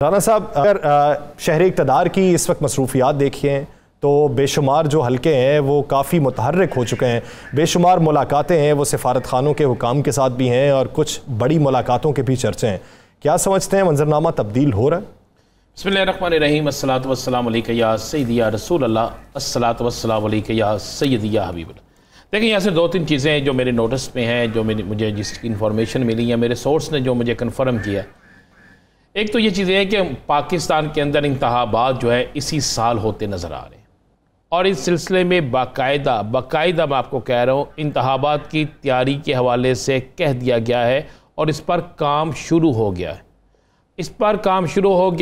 राना साहब, अगर शहर इक़्तिदार की इस वक्त मसरूफियात देखिए तो बेशुमार जो हल्के हैं वो काफ़ी मुतहर्रिक हो चुके हैं। बेशुमार मुलाकातें हैं, वो सफारत खानों के हुकाम के साथ भी हैं और कुछ बड़ी मुलाकातों के भी चर्चे हैं। क्या समझते हैं, मंजरनामा तब्दील हो रहा है? बिस्मिल्लाहिर्रहमानिर्रहीम, अस्सलातु वस्सलामु अलैका या सय्यदी या रसूल अल्लाह, अस्सलातु वस्सलामु अलैका या सय्यदी या हबीब अल्लाह। देखिए, यहाँ से दो तीन चीज़ें हैं जो मेरे नोटिस में हैं, जो मुझे जिसकी इन्फॉर्मेशन मिली या मेरे सोर्स ने जो मुझे कन्फर्म किया। एक तो ये चीज़ें हैं कि पाकिस्तान के अंदर इंतखाबात जो है इसी साल होते नज़र आ रहे हैं और इस सिलसिले में बाकायदा मैं आपको कह रहा हूँ, इंतखाबात की तैयारी के हवाले से कह दिया गया है और इस पर काम शुरू हो गया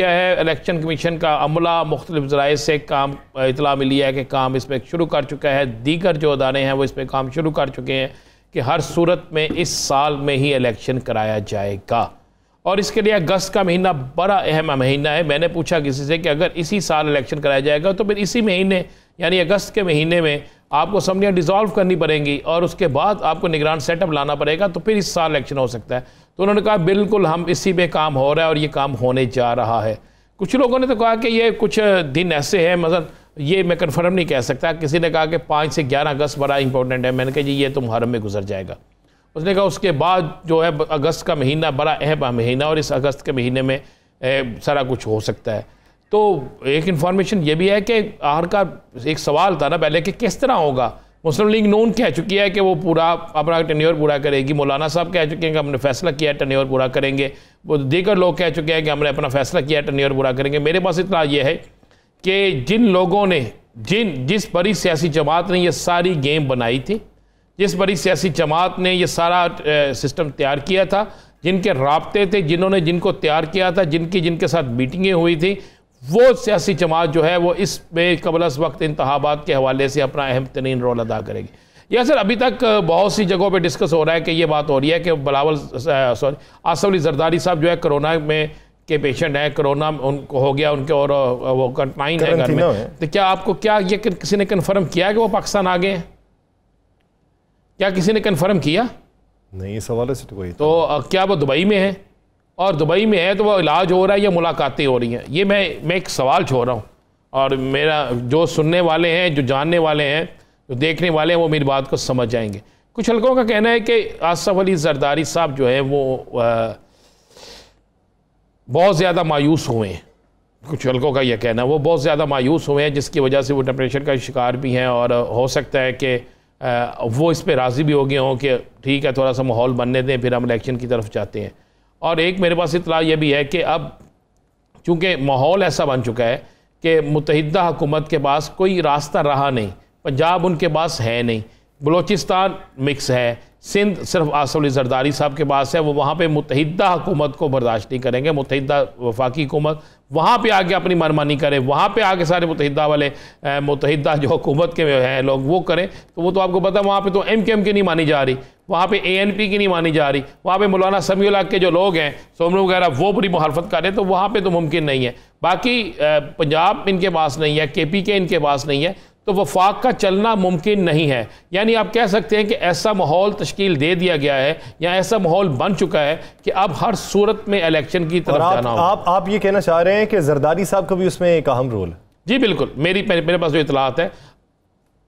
है। इलेक्शन कमीशन का अमला मुख्तलिफ ज़राए से काम इतला मिली है कि काम इस पर शुरू कर चुका है। दीगर जो अदारे हैं वो इस पर काम शुरू कर चुके हैं कि हर सूरत में इस साल में ही इलेक्शन कराया जाएगा और इसके लिए अगस्त का महीना बड़ा अहम महीना है। मैंने पूछा किसी से कि अगर इसी साल इलेक्शन कराया जाएगा तो फिर इसी महीने यानी अगस्त के महीने में आपको असम्बलियाँ डिज़ोल्व करनी पड़ेंगी और उसके बाद आपको निगरान सेटअप लाना पड़ेगा, तो फिर इस साल इलेक्शन हो सकता है। तो उन्होंने कहा बिल्कुल हम इसी पे काम हो रहा है और ये काम होने जा रहा है। कुछ लोगों ने तो कहा कि ये कुछ दिन ऐसे हैं, मतलब ये मैं कन्फर्म नहीं कह सकता। किसी ने कहा कि 5 से 11 अगस्त बड़ा इंपॉर्टेंट है। मैंने कहा जी ये तो मुहर्रम में गुजर जाएगा। उसने कहा उसके बाद जो है अगस्त का महीना बड़ा अहम महीना और इस अगस्त के महीने में सारा कुछ हो सकता है। तो एक इन्फॉर्मेशन ये भी है कि आखिर का एक सवाल था ना पहले कि किस तरह होगा। मुस्लिम लीग नून कह चुकी है कि वो पूरा अपना टेन्योर पूरा करेगी। मौलाना साहब कह चुके हैं कि हमने फैसला किया है टेन्योर पूरा करेंगे। वो दीगर लोग कह चुके हैं कि हमने अपना फैसला किया है टेन्योर पूरा करेंगे। मेरे पास इतना ये है कि जिन लोगों ने जिस बड़ी सियासी जमात ने ये सारी गेम बनाई थी, जिस बड़ी सियासी जमात ने ये सारा सिस्टम तैयार किया था, जिनके राब्ते थे, जिनको तैयार किया था, जिनके साथ मीटिंगें हुई थी, वो सियासी जमात जो है वो इस बेकबलस वक्त इंतखाबात के हवाले से अपना अहम तरीन रोल अदा करेगी। यह सर अभी तक बहुत सी जगहों पे डिस्कस हो रहा है कि ये बात हो रही है कि आसफ अली जरदारी साहब जो है कोरोना में के पेशेंट हैं, कोरोना उनको हो गया उनके और वो कंटाइन है घर में। तो क्या आपको ये किसी ने कन्फर्म किया कि वो पाकिस्तान आ गए हैं? क्या किसी ने कन्फर्म किया? नहीं, इस हवाले से तो कोई तो क्या वो दुबई में है? और दुबई में है तो वो इलाज हो रहा है या मुलाकातें हो रही हैं? ये मैं एक सवाल छोड़ रहा हूँ और मेरा जो सुनने वाले हैं, जो जानने वाले हैं, जो देखने वाले हैं, वो मेरी बात को समझ जाएंगे। कुछ हल्कों का कहना है कि आसफ अली जरदारी साहब जो है वो बहुत ज़्यादा मायूस हुए हैं। कुछ हल्कों का यह कहना है वो बहुत ज़्यादा मायूस हुए हैं, जिसकी वजह से वो डिप्रेशन का शिकार भी हैं और हो सकता है कि वो इस पर राज़ी भी हो गए हों कि ठीक है थोड़ा सा माहौल बनने दें, फिर हम इलेक्शन की तरफ जाते हैं। और एक मेरे पास इतला ये भी है कि अब चूँकि माहौल ऐसा बन चुका है कि मुत्तहिदा हुकूमत के पास कोई रास्ता रहा नहीं। पंजाब उनके पास है नहीं, बलोचिस्तान मिक्स है, सिंध सिर्फ आसफ अली जरदारी साहब के पास है। वो वहाँ पे मुत्तहिदा हुकूमत को बर्दाश्त नहीं करेंगे। मुत्तहिदा वफाकी हुकूमत वहाँ पे आके अपनी मनमानी करे, वहाँ पे आके सारे मुत्तहिदा जो हुकूमत के हैं लोग वो करें, तो वो तो आपको पता है वहाँ पे तो MKM की नहीं मानी जा रही, वहाँ पे ANP की नहीं मानी जा रही, वहाँ पे मौलाना समीउल हक के जो लोग हैं सोमरू वगैरह वो पूरी मुखालफत कर रहे हैं, तो वहाँ पे तो मुमकिन नहीं है। बाकी पंजाब इनके पास नहीं है, KPK इनके पास नहीं है, तो वफाक का चलना मुमकिन नहीं है। यानी आप कह सकते हैं कि ऐसा माहौल तश्कील दे दिया गया है या ऐसा माहौल बन चुका है कि अब हर सूरत में इलेक्शन की तरफ जाना होगा। आप ये कहना चाह रहे हैं कि जरदारी साहब का भी उसमें एक अहम रोल है? जी बिल्कुल। मेरे पास जो इतलात है,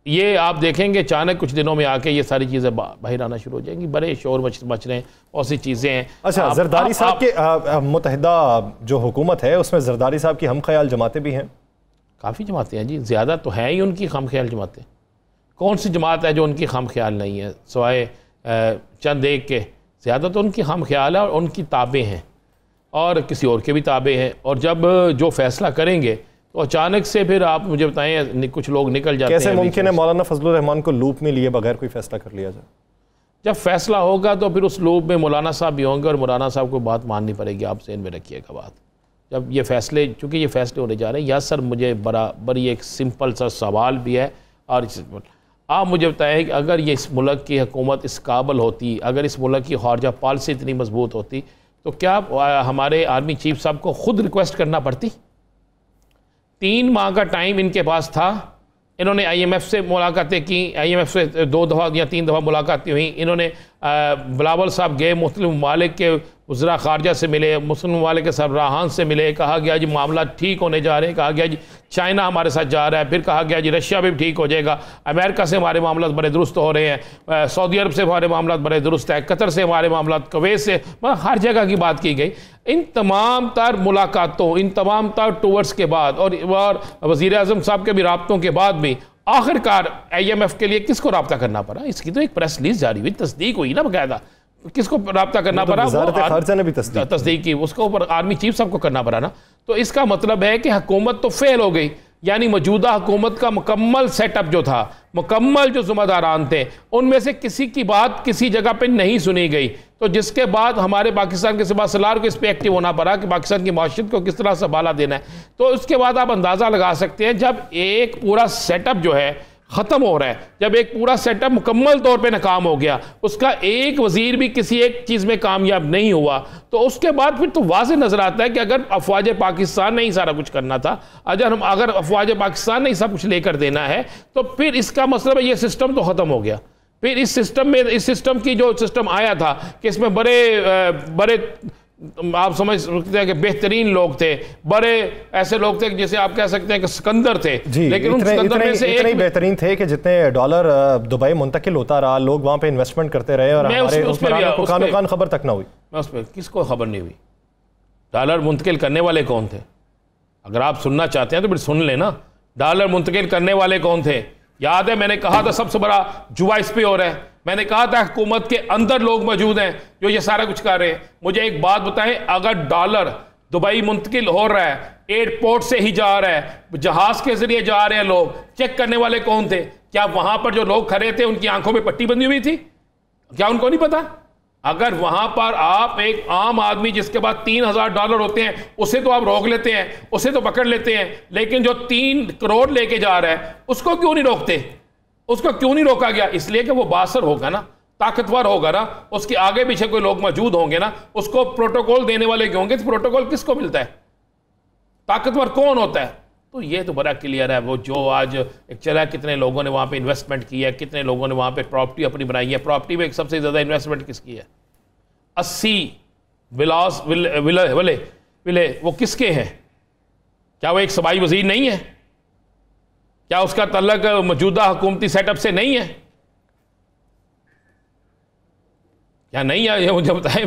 ये आप देखेंगे अचानक कुछ दिनों में आके ये सारी चीज़ें बाहर आना शुरू हो जाएंगी। बड़े शोर मच रहे हैं, बहुत सी चीज़ें हैं। अच्छा, जरदारी साहब के मुत्तहिदा जो हुकूमत है उसमें जरदारी साहब की हम ख्याल जमातें भी हैं? काफ़ी जमातें हैं जी, ज़्यादा तो हैं ही उनकी खम ख्याल जमातें। कौन सी जमात है जो उनकी खम ख्याल नहीं है? सवाए चंद एक के ज़्यादा तो उनकी खम ख्याल है और उनकी ताबे हैं और किसी और के भी ताबे हैं। और जब जो फैसला करेंगे तो अचानक से फिर आप मुझे बताएं कुछ लोग निकल जाते हैं। कैसे मुमकिन है मौलाना फजलुर रहमान को लूप में लिए बगैर कोई फैसला कर लिया जाए? जब फैसला होगा तो फिर उस लूप में मौलाना साहब भी होंगे और मौलाना साहब को बात माननी पड़ेगी। आप ज़हन में रखिएगा बात। जब ये फैसले, चूँकि ये फैसले होने जा रहे हैं, या सर मुझे बड़ी एक सिंपल सा सवाल भी है और आप मुझे बताएं कि अगर ये इस मुल्क की हुकूमत इस काबिल होती, अगर इस मुल्क की खारजा पॉलिसी इतनी मजबूत होती, तो क्या हमारे आर्मी चीफ साहब को ख़ुद रिक्वेस्ट करना पड़ती? 3 माह का टाइम इनके पास था। इन्होंने IMF से मुलाकातें की, IMF से 2 दफ़ा या 3 दफ़ा मुलाकातें हुई। इन्होंने बिलावल साहब गए, मुख्तलिफ ममालिक के वज़रा ख़ारजा से मिले, मुस्लिम ममालिक के सरबराहान से मिले, कहा गया जी मामला ठीक होने जा रहे हैं, कहा गया जी चाइना हमारे साथ जा रहा है, फिर कहा गया जी रशिया भी ठीक हो जाएगा, अमेरिका से हमारे मामला बड़े दुरुस्त हो रहे हैं, सऊदी अरब से हमारे मामला बड़े दुरुस्त है, कतर से हमारे मामला, कुवैत से, हर जगह की बात की गई। इन तमाम तर मुलाकातों, इन तमाम तर टूर्स के बाद और वज़ीर आज़म साहब के भी राब्तों के बाद भी आखिरकार IMF के लिए किसको राब्ता करना पड़ा? इसकी तो एक प्रेस रिलीज जारी हुई, तस्दीक हुई ना बकायदा। किसको राब्ता करना पड़ा? वज़ारत-ए-ख़ारजा ने भी तस्दीक की, उसको ऊपर आर्मी चीफ साहब को करना पड़ा ना। तो इसका मतलब है कि हुकूमत तो फेल हो गई, यानी मौजूदा हुकूमत का मुकम्मल सेटअप जो था, मुकम्मल जो ज़िम्मेदारान थे, उनमें से किसी की बात किसी जगह पे नहीं सुनी गई। तो जिसके बाद हमारे पाकिस्तान के सिवा सलार को इस पर एक्टिव होना पड़ा कि पाकिस्तान की माशरत को किस तरह संभाला देना है। तो उसके बाद आप अंदाज़ा लगा सकते हैं, जब एक पूरा सेटअप जो है ख़त्म हो रहा है, जब एक पूरा सेटअप मुकम्मल तौर पे नाकाम हो गया, उसका एक वज़ीर भी किसी एक चीज़ में कामयाब नहीं हुआ, तो उसके बाद फिर तो वाज़ेह नज़र आता है कि अगर अफवाज पाकिस्तान ने ही सारा कुछ करना था, अगर अफवाज पाकिस्तान ने ही सब कुछ लेकर देना है, तो फिर इसका मतलब है ये सिस्टम तो ख़त्म हो गया। फिर इस सिस्टम की जो सिस्टम आया था कि इसमें बड़े आप समझ सकते हैं कि बेहतरीन लोग थे, बड़े ऐसे लोग थे जैसे आप कह सकते हैं कि सिकंदर थे, लेकिन उन सिकंदर में से इतने बेहतरीन थे कि जितने डॉलर दुबई मुंतकिल होता रहा, लोग वहां पे इन्वेस्टमेंट करते रहे और हमारे हुक्मरानों को कानो-कान खबर तक ना हुई। मैं उस पर किसको खबर नहीं हुई? डॉलर मुंतकिल करने वाले कौन थे? अगर आप सुनना चाहते हैं तो फिर सुन लेना, डॉलर मुंतकिल करने वाले कौन थे? याद है मैंने कहा था सबसे बड़ा जुआ इस पे हो रहा है। मैंने कहा था हुकूमत के अंदर लोग मौजूद हैं जो ये सारा कुछ कर रहे हैं। मुझे एक बात बताएं, अगर डॉलर दुबई मुंतकिल हो रहा है, एयरपोर्ट से ही जा रहा है, जहाज के जरिए जा रहे हैं लोग, चेक करने वाले कौन थे? क्या वहां पर जो लोग खड़े थे उनकी आंखों में पट्टी बंधी हुई थी? क्या उनको नहीं पता? अगर वहां पर आप एक आम आदमी जिसके पास $3000 होते हैं, उसे तो आप रोक लेते हैं, उसे तो पकड़ लेते हैं, लेकिन जो 3 करोड़ लेके जा रहा है उसको क्यों नहीं रोकते? उसको क्यों नहीं रोका गया? इसलिए कि वो बासर होगा ना, ताकतवर होगा ना, उसके आगे पीछे कोई लोग मौजूद होंगे ना, उसको प्रोटोकॉल देने वाले क्यों होंगे? तो प्रोटोकॉल किसको मिलता है? ताकतवर कौन होता है? तो ये तो बड़ा क्लियर है। वो जो आज एक चला, कितने लोगों ने वहां पे इन्वेस्टमेंट की है, कितने लोगों ने वहां पे प्रॉपर्टी अपनी बनाई है। प्रॉपर्टी में सबसे ज्यादा इन्वेस्टमेंट किसकी है? 80 विलास विले वो किसके हैं? क्या वो एक सबाई वजीर नहीं है? क्या उसका तल्लक मौजूदा हुकूमती सेटअप से नहीं है? क्या नहीं है? ये मुझे बताएं।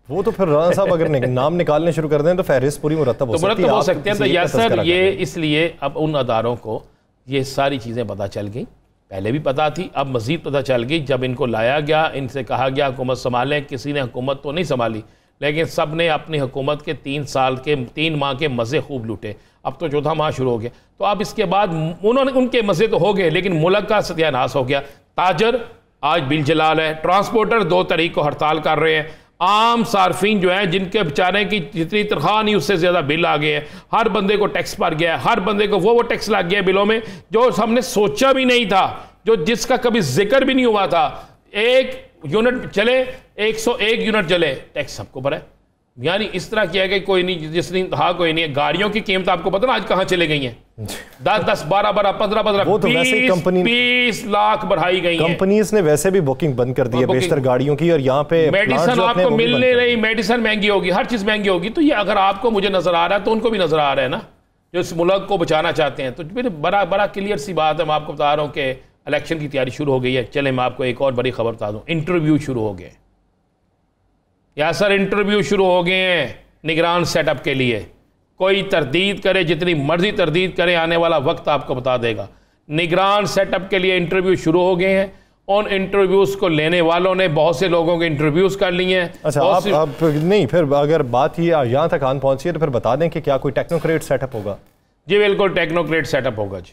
वो तो फिर राना साहब अगर नाम निकालने शुरू कर दें तो फहरिस्त पूरी मुरतब हो सकती है। तो यस सर, ये इसलिए अब उन अदारों को ये सारी चीज़ें पता चल गई, पहले भी पता थी, अब मज़ीद पता चल गई। जब इनको लाया गया, इनसे कहा गया हुकूमत संभालें, किसी ने हुकूमत तो नहीं संभाली, लेकिन सब ने अपनी हुकूमत के 3 माह के मज़े खूब लूटे। अब तो चौथा माह शुरू हो गया, तो अब इसके बाद उनके मज़े तो हो गए, लेकिन मुल्क का सत्यानाश हो गया। ताजर आज बिलजलाल है, ट्रांसपोर्टर 2 तारीख को हड़ताल कर रहे हैं, आम सार्फिन जो हैं जिनके बेचारे की जितनी तनख्वाह नहीं उससे ज़्यादा बिल आ गए हैं, हर बंदे को टैक्स पड़ गया है, हर बंदे को वो टैक्स लग गया बिलों में जो हमने सोचा भी नहीं था, जिसका कभी जिक्र भी नहीं हुआ था। 1 यूनिट चले, 101 यूनिट चले, टैक्स सबको भरा है। यानी इस तरह किया गया कोई नहीं, जिसने हाँ कोई नहीं है। गाड़ियों की कीमत आपको पता ना आज कहाँ चले गई हैं? 10, 12, 15, 20 लाख बढ़ाई गई है। कंपनीज ने वैसे भी बुकिंग बंद कर दी है बेशतर गाड़ियों की, और यहाँ पे मेडिसिन आपको मिलने रही, मेडिसिन महंगी होगी, हर चीज महंगी होगी। तो ये अगर आपको मुझे नजर आ रहा है तो उनको भी नजर आ रहा है ना, जो इस मुल्क को बचाना चाहते हैं। तो फिर बड़ा क्लियर सी बात है। मैं आपको बता रहा हूँ कि इलेक्शन की तैयारी शुरू हो गई है। चले मैं आपको एक और बड़ी खबर बता दूं, इंटरव्यू शुरू हो गए। या सर इंटरव्यू शुरू हो गए हैं निगरान सेटअप के लिए। कोई तरदीद करे, जितनी मर्जी तरदीद करे, आने वाला वक्त आपको बता देगा। निगरान सेटअप के लिए इंटरव्यू शुरू हो गए हैं। उन इंटरव्यूज को लेने वालों ने बहुत से लोगों के इंटरव्यूज कर लिए हैं। अच्छा, आप नहीं, फिर अगर बात ये यहाँ तक आन पहुंची है तो फिर बता दें कि क्या कोई टेक्नोक्रेट सेटअप होगा? जी बिल्कुल, टेक्नोक्रेट सेटअप होगा जी।